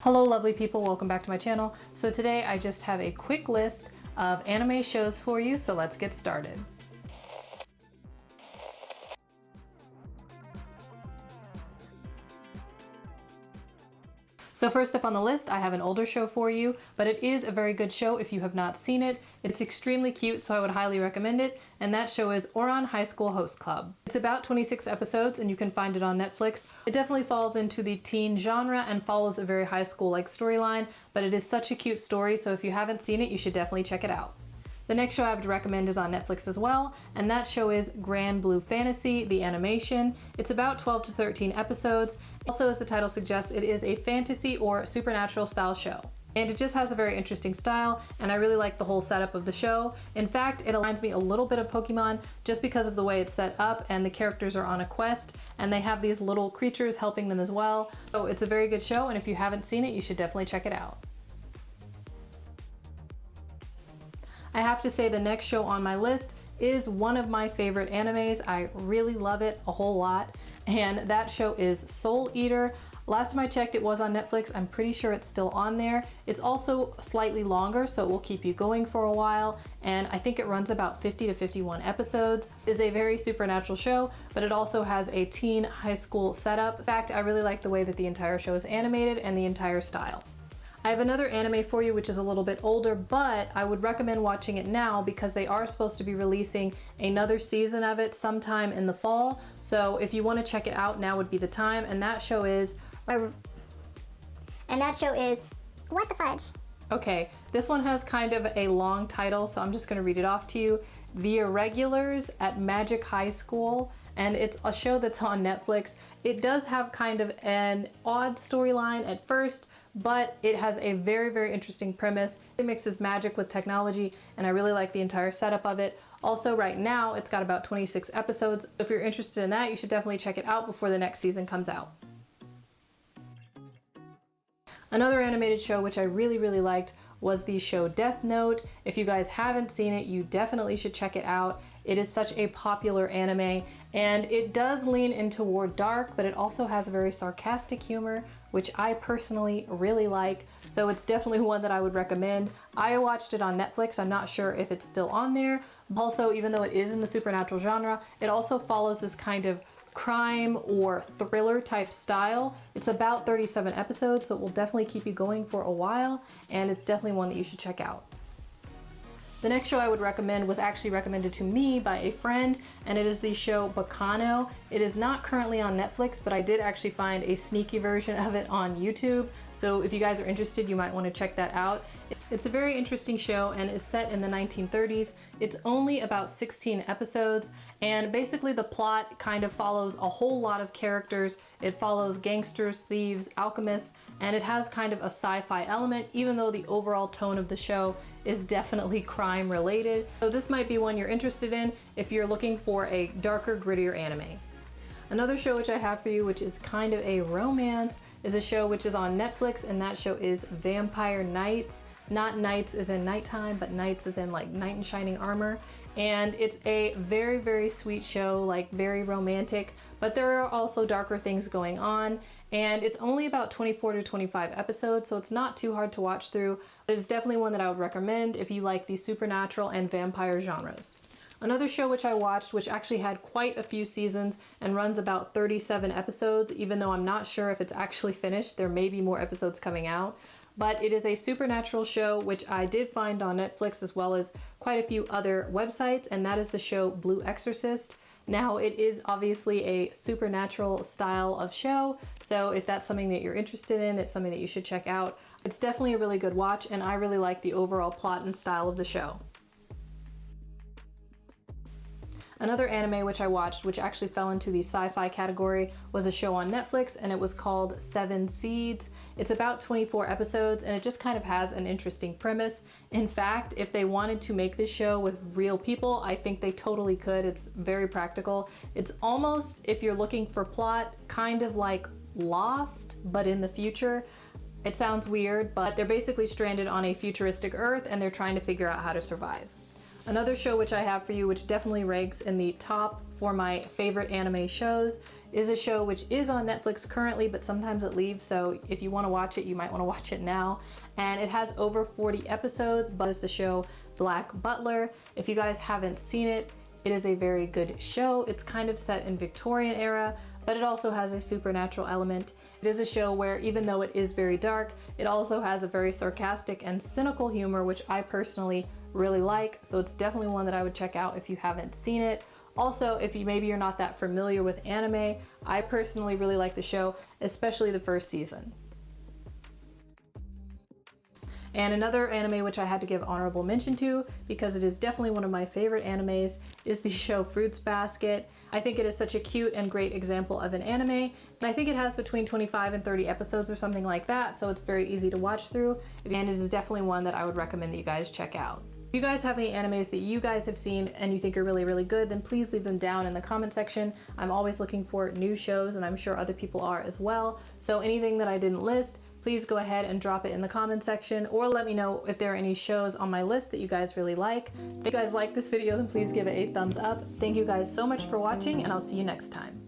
Hello lovely people, welcome back to my channel. So today I just have a quick list of anime shows for you, so let's get started. So first up on the list, I have an older show for you, but it is a very good show if you have not seen it. It's extremely cute, so I would highly recommend it, and that show is Ouran High School Host Club. It's about 26 episodes, and you can find it on Netflix. It definitely falls into the teen genre and follows a very high school-like storyline, but it is such a cute story, so if you haven't seen it, you should definitely check it out. The next show I would recommend is on Netflix as well, and that show is Granblue Fantasy, the animation. It's about 12 to 13 episodes. Also, as the title suggests, it is a fantasy or supernatural style show. And it just has a very interesting style, and I really like the whole setup of the show. In fact, it reminds me a little bit of Pokemon just because of the way it's set up, and the characters are on a quest, and they have these little creatures helping them as well. So it's a very good show, and if you haven't seen it, you should definitely check it out. I have to say the next show on my list is one of my favorite animes. I really love it a whole lot, and that show is Soul Eater. Last time I checked, it was on Netflix. I'm pretty sure it's still on there. It's also slightly longer, so it will keep you going for a while, and I think it runs about 50 to 51 episodes. It is a very supernatural show, but it also has a teen high school setup. In fact, I really like the way that the entire show is animated and the entire style. I have another anime for you which is a little bit older, but I would recommend watching it now because they are supposed to be releasing another season of it sometime in the fall. So if you want to check it out, now would be the time, and that show is... What the Fudge? Okay, this one has kind of a long title, so I'm just going to read it off to you. The Irregulars at Magic High School, and it's a show that's on Netflix. It does have kind of an odd storyline at first, but it has a very, very interesting premise. It mixes magic with technology, and I really like the entire setup of it. Also, right now, it's got about 26 episodes. If you're interested in that, you should definitely check it out before the next season comes out. Another animated show which I really, really liked was the show Death Note. If you guys haven't seen it, you definitely should check it out. It is such a popular anime, and it does lean into more dark, but it also has a very sarcastic humor, which I personally really like. So it's definitely one that I would recommend. I watched it on Netflix. I'm not sure if it's still on there. Also, even though it is in the supernatural genre, it also follows this kind of crime or thriller type style. It's about 37 episodes, so it will definitely keep you going for a while, and it's definitely one that you should check out. The next show I would recommend was actually recommended to me by a friend, and it is the show Baccano. It is not currently on Netflix, but I did actually find a sneaky version of it on YouTube. So if you guys are interested, you might want to check that out. It's a very interesting show and is set in the 1930s. It's only about 16 episodes, and basically the plot kind of follows a whole lot of characters. It follows gangsters, thieves, alchemists, and it has kind of a sci-fi element, even though the overall tone of the show is definitely crime related. So this might be one you're interested in if you're looking for a darker, grittier anime. Another show which I have for you, which is kind of a romance, is a show which is on Netflix, and that show is Vampire Nights. Not nights as in nighttime, but nights as in like knight in shining armor. And it's a very, very sweet show, like very romantic, but there are also darker things going on. And it's only about 24 to 25 episodes, so it's not too hard to watch through. But it's definitely one that I would recommend if you like the supernatural and vampire genres. Another show which I watched, which actually had quite a few seasons and runs about 37 episodes, even though I'm not sure if it's actually finished. There may be more episodes coming out. But it is a supernatural show which I did find on Netflix as well as quite a few other websites, and that is the show Blue Exorcist. Now, it is obviously a supernatural style of show, so if that's something that you're interested in, it's something that you should check out. It's definitely a really good watch, and I really like the overall plot and style of the show. Another anime which I watched, which actually fell into the sci-fi category, was a show on Netflix, and it was called Seven Seeds. It's about 24 episodes, and it just kind of has an interesting premise. In fact, if they wanted to make this show with real people, I think they totally could. It's very practical. It's almost, if you're looking for plot, kind of like Lost, but in the future. It sounds weird, but they're basically stranded on a futuristic Earth, and they're trying to figure out how to survive. Another show which I have for you, which definitely ranks in the top for my favorite anime shows, is a show which is on Netflix currently, but sometimes it leaves, so if you want to watch it, you might want to watch it now. And it has over 40 episodes, but it's the show Black Butler. If you guys haven't seen it, it is a very good show. It's kind of set in Victorian era, but it also has a supernatural element. It is a show where, even though it is very dark, it also has a very sarcastic and cynical humor, which I personally really like. So it's definitely one that I would check out if you haven't seen it. Also, if maybe you're not that familiar with anime, I personally really like the show, especially the first season. And another anime which I had to give honorable mention to, because it is definitely one of my favorite animes, is the show Fruits Basket. I think it is such a cute and great example of an anime, and I think it has between 25 and 30 episodes or something like that, so it's very easy to watch through, and it is definitely one that I would recommend that you guys check out. If you guys have any animes that you guys have seen and you think are really, really good, then please leave them down in the comment section. I'm always looking for new shows, and I'm sure other people are as well, so anything that I didn't list, please go ahead and drop it in the comment section, or let me know if there are any shows on my list that you guys really like. If you guys like this video, then please give it a thumbs up. Thank you guys so much for watching, and I'll see you next time.